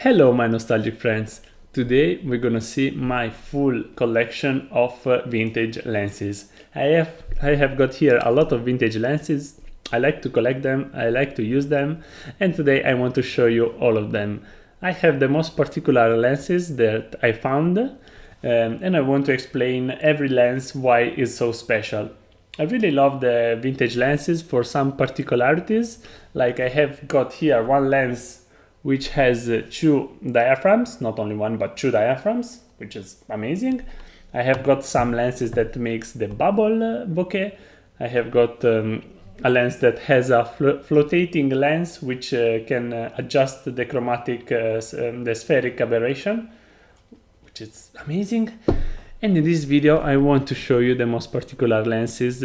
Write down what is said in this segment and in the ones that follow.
Hello my nostalgic friends, today we're gonna see my full collection of vintage lenses. I have got here a lot of vintage lenses. I like to collect them, I like to use them, and today I want to show you all of them. I have the most particular lenses that I found, and I want to explain every lens why it's so special. I really love the vintage lenses for some particularities, like I have got here one lens which has two diaphragms, not only one but two diaphragms, which is amazing. I have got some lenses that makes the bubble bokeh. I have got a lens that has a flotating lens which can adjust the chromatic, the spheric aberration, which is amazing. And in this video I want to show you the most particular lenses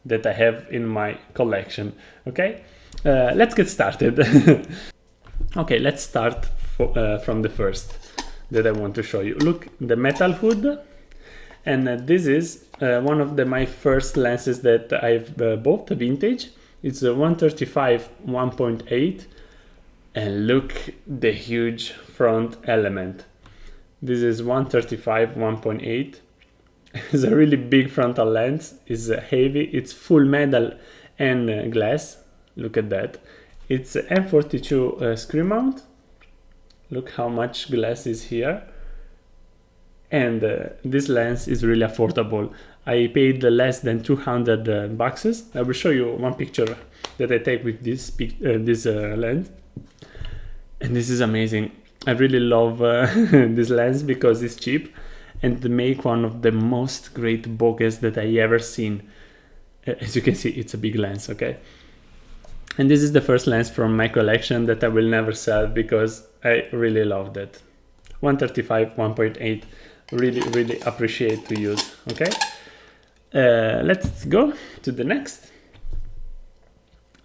that I have in my collection. Okay, let's get started. Okay, let's start from the first that I want to show you. Look, the metal hood, and this is one of my first lenses that I've bought, vintage. It's a 135 1.8, and look the huge front element. This is 135 1.8. It's a really big frontal lens. It's heavy. It's full metal and glass. Look at that. It's M42 screw mount. Look how much glass is here. And this lens is really affordable. I paid less than 200 bucks. I will show you one picture that I take with this lens. And this is amazing. I really love this lens because it's cheap and they make one of the most great bokehs that I ever seen. As you can see, it's a big lens, okay? And this is the first lens from my collection that I will never sell because I really loved it. 135 1.8, really appreciate to use. Okay, let's go to the next.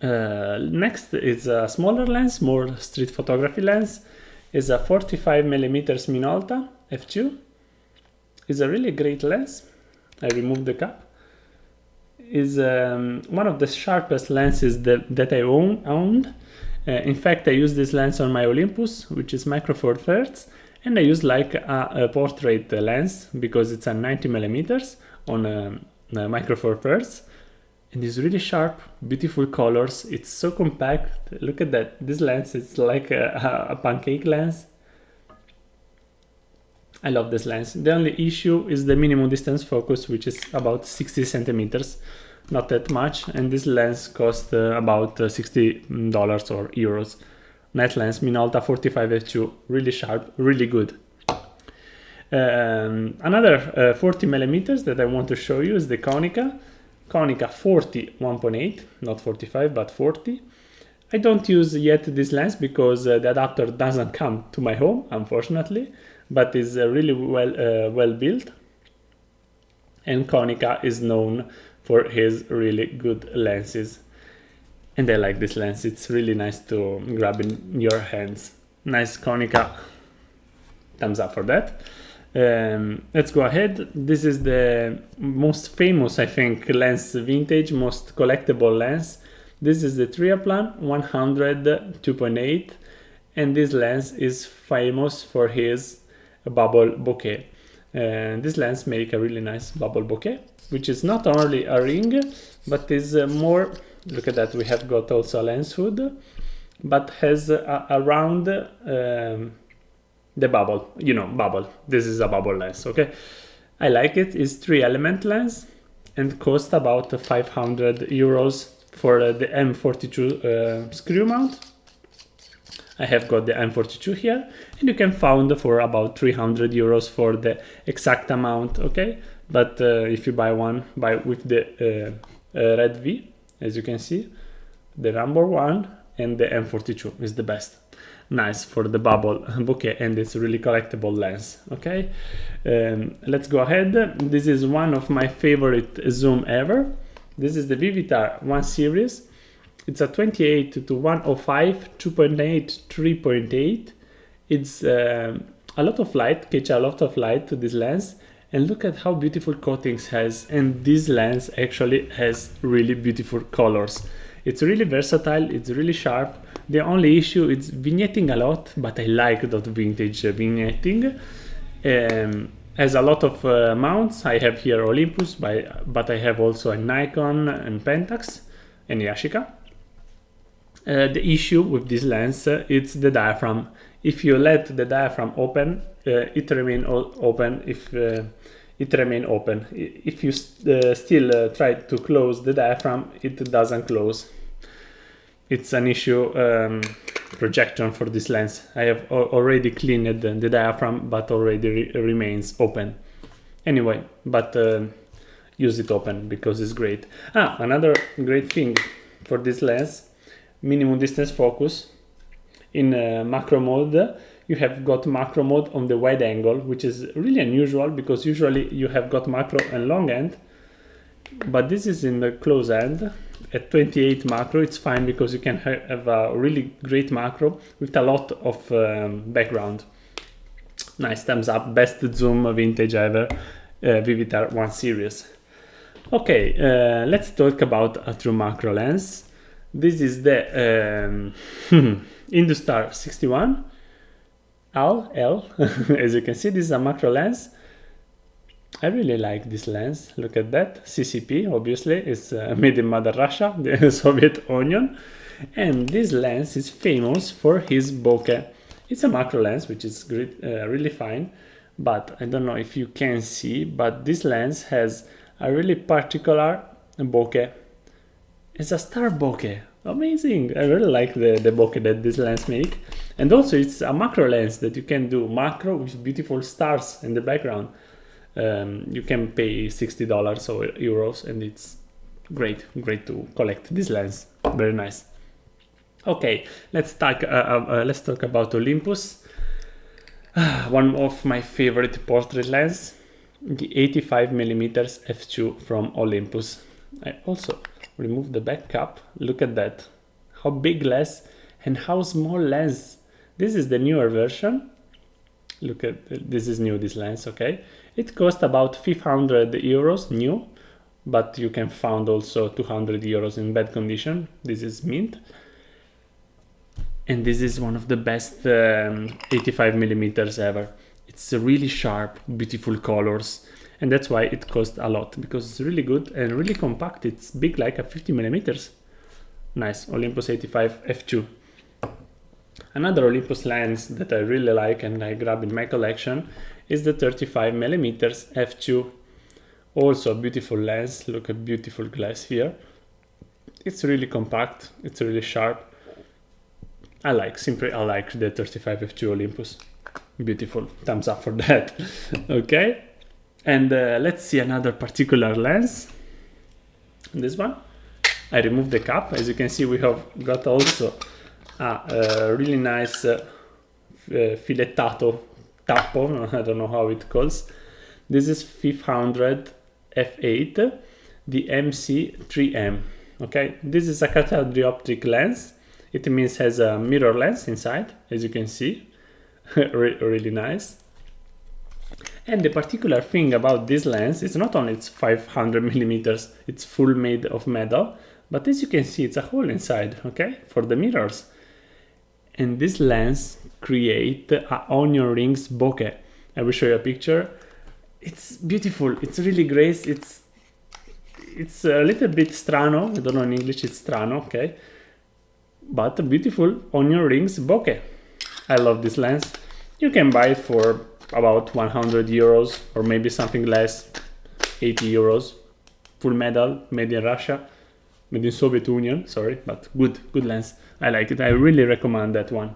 Next is a smaller lens, more street photography lens. Is a 45mm Minolta f2. Is a really great lens. I removed the cap. Is one of the sharpest lenses that I owned. In fact, I use this lens on my Olympus, which is micro four thirds, and I use like a portrait lens because it's a 90mm on a micro four thirds, and it's really sharp, beautiful colors. It's so compact. Look at that. This lens is like a pancake lens. I love this lens. The only issue is the minimum distance focus, which is about 60 centimeters, not that much. And this lens cost about $60 or euros. Nice lens, Minolta 45 f2, really sharp, really good. Another 40 millimeters that I want to show you is the Konica 40 1.8, not 45 but 40. I don't use yet this lens because the adapter doesn't come to my home, unfortunately, but is really well built, and Konica is known for his really good lenses, and I like this lens. It's really nice to grab in your hands. Nice Konica, thumbs up for that. Let's go ahead. This is the most famous, I think, lens vintage, most collectible lens. This is the Trioplan 100 2.8, and this lens is famous for his bubble bokeh. This lens make a really nice bubble bokeh, which is not only a ring, but is more, look at that, we have got also a lens hood, but has around the bubble, you know, bubble. This is a bubble lens, okay? I like it. It's 3-element lens and cost about 500 euros for the M42 screw mount. I have got the M42 here, and you can find for about 300 euros for the exact amount, okay? But if you buy one, buy with the Red V, as you can see, the number one, and the M42 is the best. Nice for the bubble bokeh, and it's a really collectible lens, okay? Let's go ahead. This is one of my favorite zoom ever. This is the Vivitar 1 series. It's a 28 to 105 2.8 3.8. It's a lot of light, catch a lot of light to this lens, and look at how beautiful coatings has. And this lens actually has really beautiful colors. It's really versatile, it's really sharp. The only issue is vignetting a lot, but I like that vintage vignetting. Has a lot of mounts. I have here Olympus, but I have also a Nikon and Pentax and Yashica. The issue with this lens, it's the diaphragm. If you let the diaphragm open, it remain open. If you still try to close the diaphragm, it doesn't close. It's an issue projection for this lens. I have already cleaned the diaphragm, but already remains open. Anyway, but use it open because it's great. Another great thing for this lens, minimum distance focus. In macro mode, you have got macro mode on the wide angle, which is really unusual because usually you have got macro and long end, but this is in the close end. At 28 macro, it's fine because you can have a really great macro with a lot of background. Nice, thumbs up, best zoom vintage ever, Vivitar 1 series. Okay, let's talk about a true macro lens. This is the Industar 61 L. As you can see, this is a macro lens. I really like this lens. Look at that. CCP, obviously, it's made in Mother Russia, the Soviet Union. And this lens is famous for his bokeh. It's a macro lens, which is great, really fine. But I don't know if you can see, but this lens has a really particular bokeh. It's a star bokeh. Amazing. I really like the bokeh that this lens make. And also it's a macro lens that you can do macro with beautiful stars in the background. You can pay $60 or euros, and it's great to collect this lens. Very nice. Okay, let's talk about Olympus. One of my favorite portrait lens, the 85mm f2 from Olympus. I also remove the back cap. Look at that, how big lens and how small lens. This is the newer version. Look at this is new, this lens. Okay, it cost about 500 euros new, but you can find also 200 euros in bad condition. This is mint, and this is one of the best 85mm ever. It's really sharp, beautiful colors, and that's why it costs a lot, because it's really good and really compact. It's big like a 50mm. Nice, Olympus 85 f2. Another Olympus lens that I really like and I grab in my collection is the 35mm f2. Also a beautiful lens. Look at beautiful glass here. It's really compact, it's really sharp. I like the 35 f2 Olympus. Beautiful, thumbs up for that. Okay, and let's see another particular lens. This one, I removed the cap. As you can see, we have got also a really nice filettato tappo. I don't know how it calls. This is 500 f8, the MC3M. Okay, this is a catadioptric lens. It means has a mirror lens inside, as you can see. Really nice. And the particular thing about this lens is not only it's 500mm, it's full made of metal, but as you can see, it's a hole inside, okay, for the mirrors. And this lens create a onion rings bokeh. I will show you a picture. It's beautiful. It's really great. It's a little bit strano. I don't know in English. It's strano, okay, but a beautiful onion rings bokeh. I love this lens. You can buy it for about 100 euros or maybe something less, 80 euros. Full metal, made in Russia, made in Soviet Union, sorry, but good lens. I like it. I really recommend that one.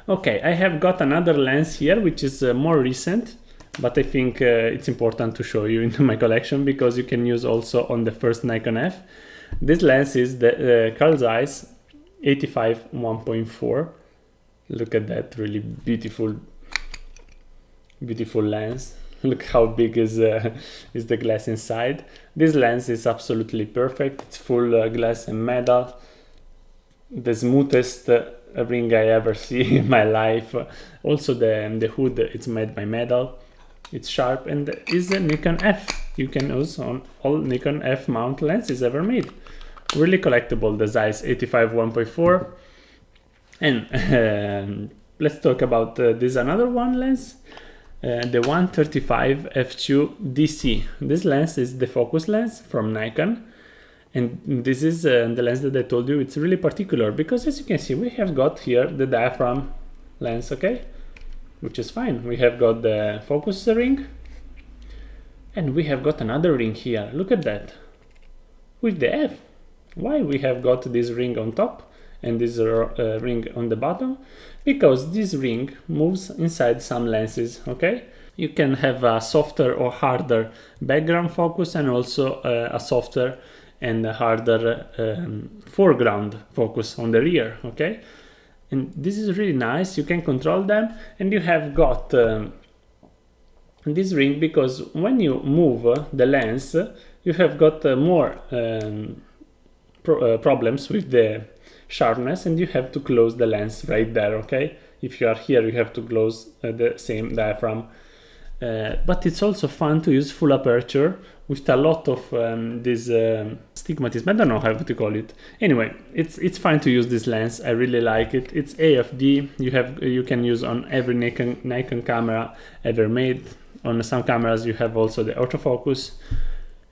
Okay, I have got another lens here, which is more recent, but I think it's important to show you in my collection because you can use also on the first Nikon F. This lens is the Carl Zeiss 85 1.4. Look at that, really beautiful lens. Look how big is the glass inside. This lens is absolutely perfect. It's full glass and metal. The smoothest ring I ever see in my life. Also the hood, it's made by metal. It's sharp and is a Nikon F. You can use on all Nikon F mount lenses ever made. Really collectible, the Zeiss 85 1.4. And let's talk about this another one lens, the 135 f2 DC. This lens is the focus lens from Nikon, and this is the lens that I told you it's really particular, because as you can see we have got here the diaphragm lens, okay, which is fine. We have got the focus ring, and we have got another ring here, look at that, with the F. Why we have got this ring on top and this ring on the bottom? Because this ring moves inside some lenses, okay? You can have a softer or harder background focus, and also a softer and a harder foreground focus on the rear, okay? And this is really nice, you can control them, and you have got this ring because when you move the lens, you have got more problems with the sharpness, and you have to close the lens right there, okay? If you are here, you have to close the same diaphragm. But it's also fun to use full aperture with a lot of this stigmatism. I don't know how to call it. Anyway, it's fine to use this lens. I really like it. It's AFD. You can use on every Nikon camera ever made. On some cameras you have also the autofocus.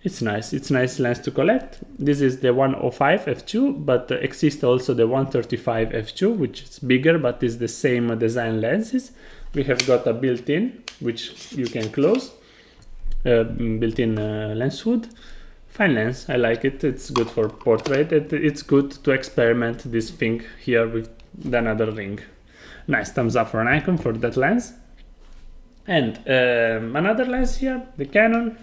It's nice. It's a nice lens to collect. This is the 105 f2, but exists also the 135 f2, which is bigger, but is the same design lenses. We have got a built-in, which you can close, built-in lens hood. Fine lens, I like it. It's good for portrait. It's good to experiment this thing here with another ring. Nice, thumbs up for Nikon for that lens. And another lens here, the Canon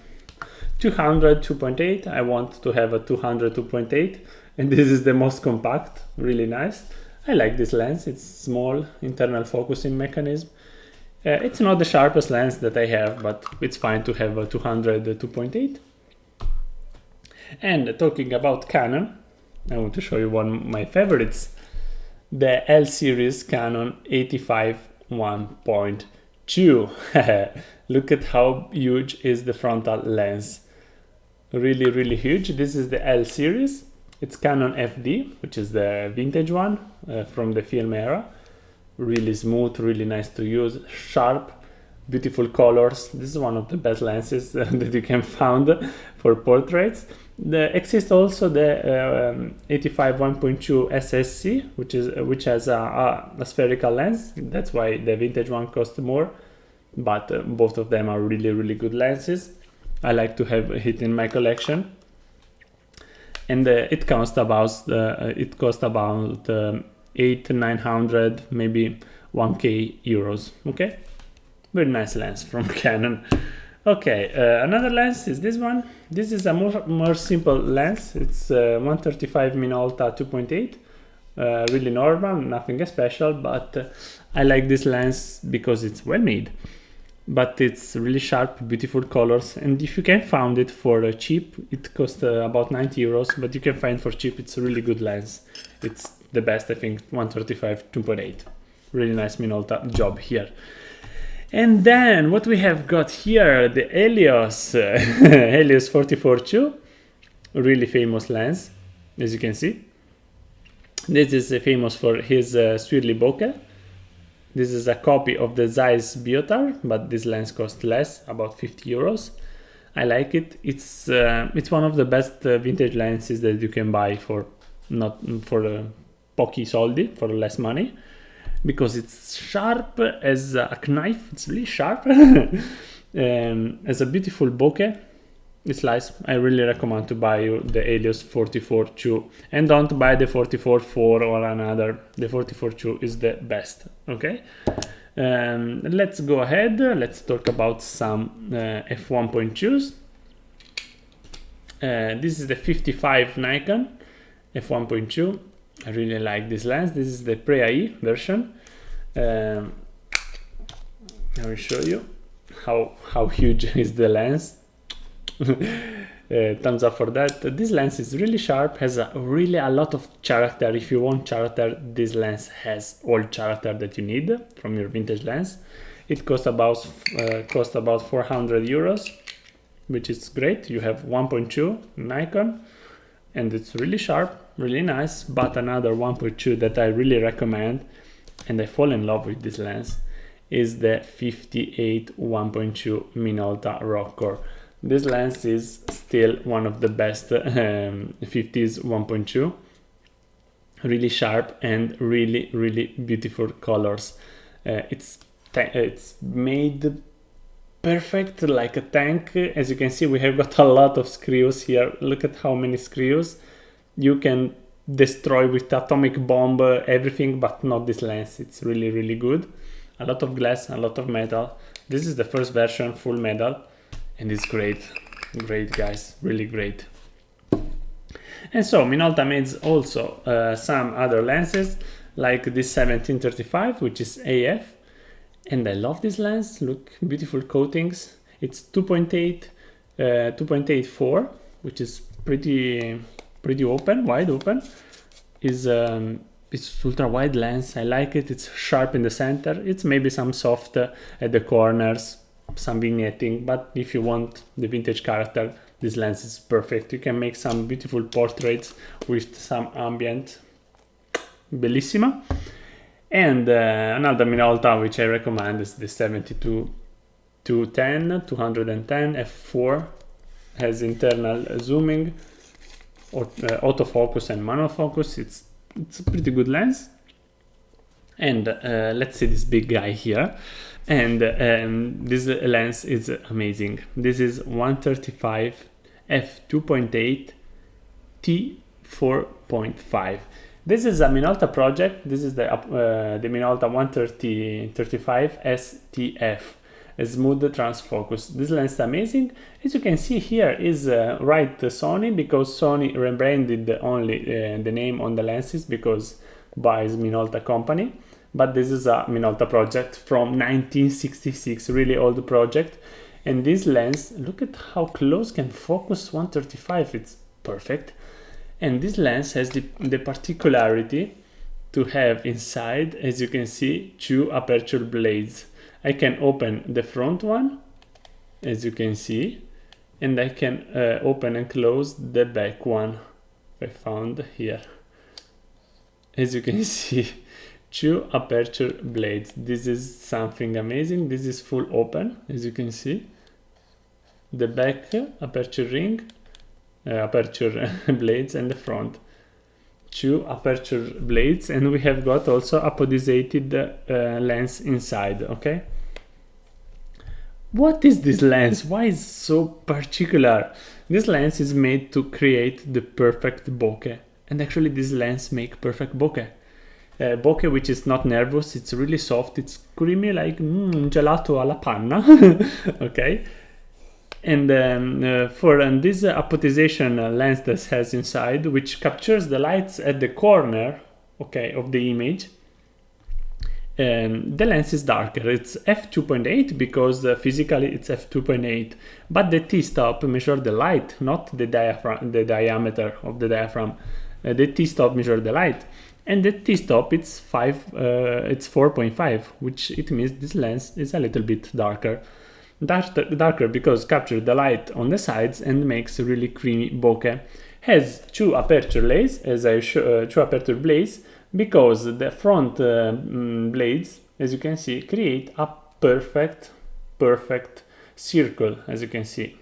200 2.8. I want to have a 200 2.8, and this is the most compact, really nice. I like this lens. It's small, internal focusing mechanism. It's not the sharpest lens that I have, but it's fine to have a 200 2.8. And talking about Canon, I want to show you one of my favorites, the L series Canon 85 1.2. Look at how huge is the frontal lens. Really, really huge. This is the L series. It's Canon FD, which is the vintage one from the film era. Really smooth, really nice to use, sharp, beautiful colors. This is one of the best lenses that you can find for portraits. There exists also the 85 1.2 SSC, which has a spherical lens. That's why the vintage one costs more, but both of them are really, really good lenses. I like to have it in my collection, and it costs about 800-900, maybe 1k euros. Okay, very nice lens from Canon. Okay, another lens is this one. This is a more simple lens. It's 135 Minolta 2.8. Really normal, nothing special, but I like this lens because it's well made. But it's really sharp, beautiful colors, and if you can find it for cheap, it costs about 90 euros, but you can find for cheap. It's a really good lens. It's the best, I think, 135 2.8. Really nice Minolta job here. And then what we have got here, the Helios Helios 44-2, really famous lens, as you can see. This is famous for his Swirly bokeh. This is a copy of the Zeiss Biotar, but this lens costs less, about 50 euros. I like it. It's one of the best vintage lenses that you can buy for pochi soldi, for less money, because it's sharp as a knife. It's really sharp. As a beautiful bokeh. It's nice. I really recommend to buy you the Helios 44-2, and don't buy the 44-4 or another. The 44-2 is the best. Okay, let's go ahead. Let's talk about some f1.2s. This is the 55 Nikon f1.2. I really like this lens. This is the Pre-AI version. I will show you how huge is the lens. Thumbs up for that. This lens is really sharp, has really a lot of character. If you want character, this lens has all character that you need from your vintage lens. It costs about 400 euros, which is great. You have 1.2 Nikon, and it's really sharp, really nice. But another 1.2 that I really recommend, and I fall in love with this lens, is the 58 1.2 Minolta Rockcore. This lens is still one of the best 50s 1.2. Really sharp and really beautiful colors. It's made perfect like a tank. As you can see, we have got a lot of screws here. Look at how many screws. You can destroy with atomic bomb everything, but not this lens. It's really good. A lot of glass, a lot of metal. This is the first version, full metal, and it's great guys, really great. And so Minolta made also some other lenses like this 1735, which is AF, and I love this lens. Look, beautiful coatings. It's 2.84, which is pretty open, wide open. It's ultra wide lens. I like it. It's sharp in the center. It's maybe some soft at the corners, some vignetting, but if you want the vintage character, this lens is perfect. You can make some beautiful portraits with some ambient. Bellissima. And another Minolta which I recommend is the 72-210 f4. Has internal zooming, autofocus and manual focus. It's a pretty good lens. And let's see this big guy here. And this lens is amazing. This is 135 f2.8 t4.5. This is a Minolta project. This is the Minolta 135 STF, a smooth transfocus. This lens is amazing. As you can see here is right Sony, because Sony rebranded only the name on the lenses because buys Minolta company. But this is a Minolta project from 1966, really old project. And this lens, look at how close can focus 135. It's perfect. And this lens has the particularity to have inside, as you can see, two aperture blades. I can open the front one, as you can see, and I can open and close the back one. I found here. As you can see, two aperture blades. This is something amazing. This is full open, as you can see. The back aperture ring, aperture blades, and the front two aperture blades, and we have got also apodizated lens inside. Okay, what is this lens? Why is it so particular? This lens is made to create the perfect bokeh, and actually this lens make perfect bokeh. Bokeh which is not nervous, it's really soft, it's creamy like gelato alla panna. Okay. And for this apodization lens that has inside, which captures the lights at the corner, okay, of the image, the lens is darker. It's f2.8 because physically it's f2.8, but the t-stop measures the light, not the diameter of the diaphragm. The t-stop measures the light, and the t-stop it's 4.5, which it means this lens is a little bit darker. Darker because captures the light on the sides and makes a really creamy bokeh. Has two aperture blades, as I show, two aperture blades, because the front blades, as you can see, create a perfect circle, as you can see.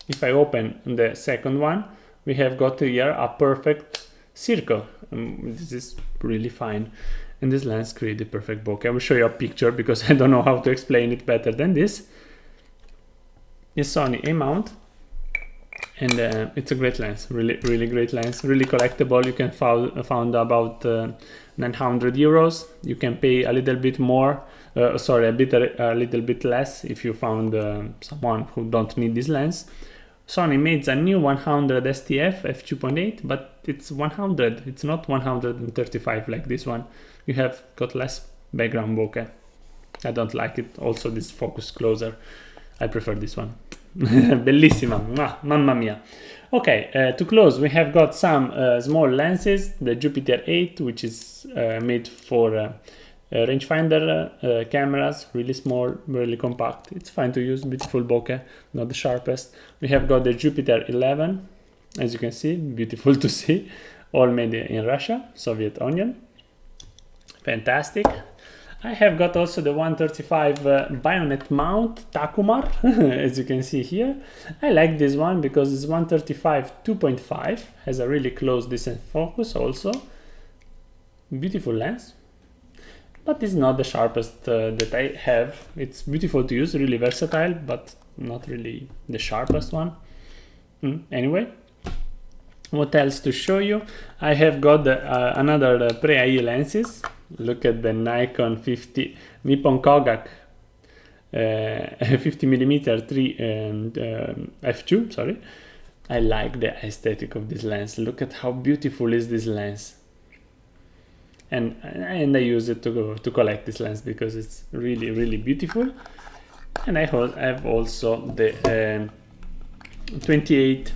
If I open the second one, we have got here a perfect circle. This is really fine. And this lens creates the perfect bokeh. I will show you a picture because I don't know how to explain it better than this. It's Sony A mount, and it's a great lens, really great lens, really collectible. You can found about 900 euros. You can pay a little bit more, a little bit less if you found someone who don't need this lens. Sony made a new 100 STF f2.8, but it's 100. It's not 135 like this one. You have got less background bokeh. I don't like it. Also, this focus closer. I prefer this one. Bellissima. Mamma mia. Okay, to close, we have got some small lenses. The Jupiter 8, which is made for rangefinder cameras, really small, really compact. It's fine to use, beautiful bokeh, not the sharpest. We have got the Jupiter 11, as you can see, beautiful to see, all made in Russia, Soviet Union. Fantastic. I have got also the 135 bayonet mount Takumar, as you can see here. I like this one because it's 135 2.5, has a really close distance focus also. Beautiful lens, but it's not the sharpest that I have. It's beautiful to use, really versatile, but not really the sharpest one. Anyway, what else to show you? I have got another pre-AI lenses. Look at the Nikon 50 Nippon Kogak 50mm 3 f2. Sorry, I like the aesthetic of this lens. Look at how beautiful is this lens, and I use it to collect this lens because it's really beautiful. And I have also the 28.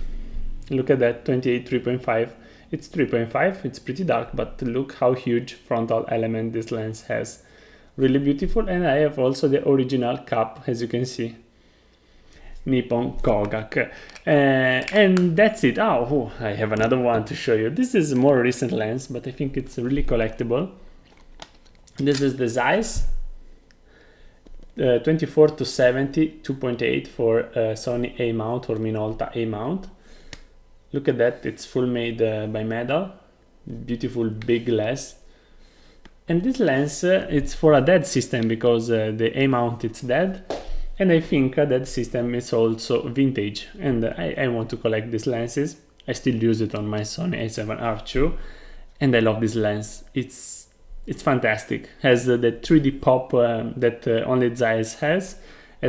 Look at that, 28 3.5. It's 3.5, it's pretty dark, but look how huge frontal element this lens has. Really beautiful. And I have also the original cap, as you can see, Nippon Kogak. And that's it. Oh, I have another one to show you. This is a more recent lens, but I think it's really collectible. This is the Zeiss 24 to 70 2.8 for Sony A mount or Minolta A mount. Look at that, it's full made by metal, beautiful big lens. And this lens, it's for a dead system because the A mount it's dead. And I think that system is also vintage, and I want to collect these lenses. I still use it on my Sony A7R II, and I love this lens. It's fantastic. Has the 3D pop that only Zeiss has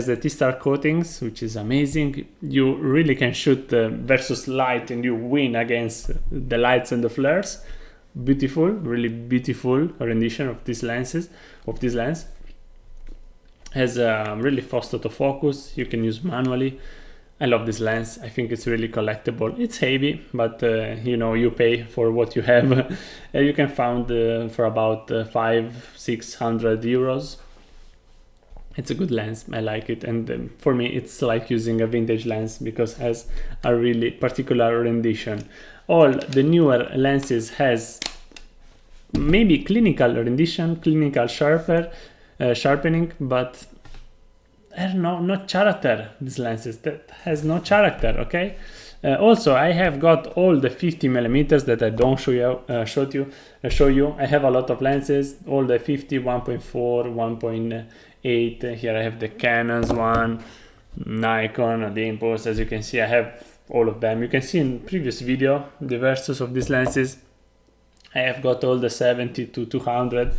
the T-star coatings, which is amazing. You really can shoot versus light and you win against the lights and the flares. Beautiful, really beautiful rendition of these lenses, of this lens. Has a really fast autofocus, you can use manually. I love this lens, I think it's really collectible. It's heavy, but you know, you pay for what you have. You can find for about 500-600 euros. It's a good lens, I like it, and for me it's like using a vintage lens because it has a really particular rendition. All the newer lenses has maybe clinical rendition, clinical sharpening, but I don't know, not character. These lenses that has no character. Okay. Also, I have got all the 50mm that I don't show you. I have a lot of lenses, all the 50, 1.4, 1.8. Here I have the Canon's one, Nikon, Olympus. As you can see, I have all of them. You can see in previous video the versus of these lenses. I have got all the 70 to 200.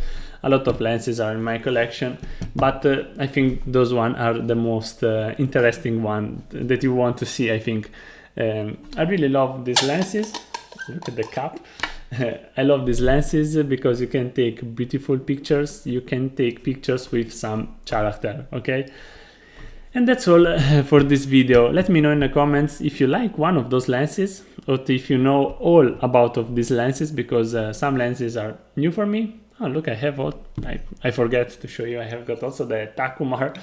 A lot of lenses are in my collection, but I think those one are the most interesting one that you want to see, I think. I really love these lenses. Look at the cap. I love these lenses because you can take beautiful pictures. You can take pictures with some character, okay? And that's all for this video. Let me know in the comments if you like one of those lenses or if you know all about of these lenses, because some lenses are new for me. Oh, look, I have all, I forget to show you, I have got also the Takumar.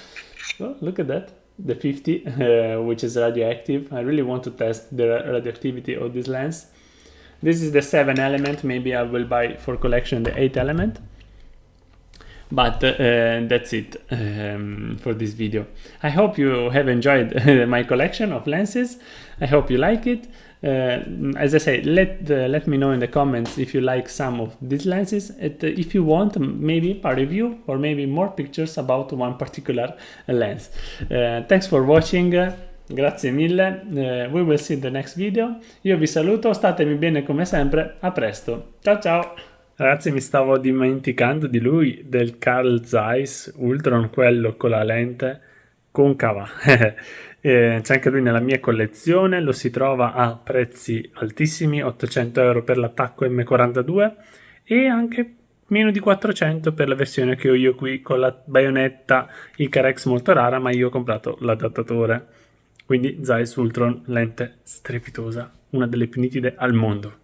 Oh, look at that, the 50, which is radioactive. I really want to test the radioactivity of this lens. This is the 7 element, maybe I will buy for collection the 8 element. But that's it for this video. I hope you have enjoyed my collection of lenses. I hope you like it. As I say, let me know in the comments if you like some of these lenses. If you want maybe a review or maybe more pictures about one particular lens. Thanks for watching. Grazie mille. We will see in the next video. Io vi saluto, statemi bene come sempre. A presto. Ciao ciao. Ragazzi, mi stavo dimenticando di lui, del Carl Zeiss Ultron, quello con la lente concava. C'è anche lui nella mia collezione, lo si trova a prezzi altissimi, 800 euro per l'attacco M42 e anche meno di 400 per la versione che ho io qui con la baionetta Icarex, molto rara, ma io ho comprato l'adattatore. Quindi Zeiss Ultron, lente strepitosa, una delle più nitide al mondo.